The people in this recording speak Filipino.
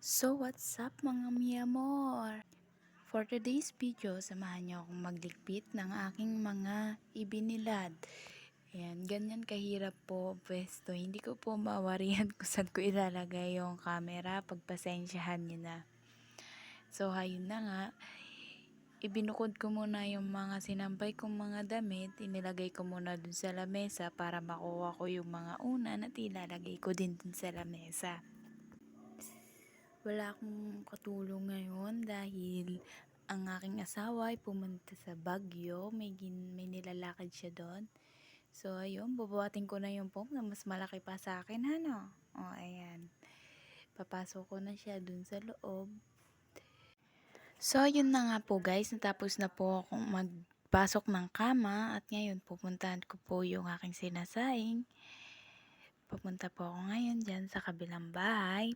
So what's up mga mi amor? For today's video, samahan niyo akong magligpit ng aking mga ibinilad. Ayan, ganyan kahirap po pwesto. Hindi ko po mawarihan kung saan ko ilalagay yung camera. Pagpasensyahan niyo na. So ayun na nga, ibinukod ko muna yung mga sinampay kong mga damit. Inilagay ko muna dun sa lamesa para makuha ko yung mga unan at ilalagay ko din dun sa lamesa. Wala akong katulong ngayon dahil ang aking asawa ay pumunta sa Baguio. May nilalakad siya doon. So, ayun, bubuhatin ko na yung foam na mas malaki pa sa akin, ano? O, ayan. Papasok ko na siya dun sa loob. So, yun na nga po guys. Natapos na po akong magpasok ng kama. At ngayon, pupuntahan ko po yung aking sinasaing. Pupunta po ako ngayon dyan sa kabilang bahay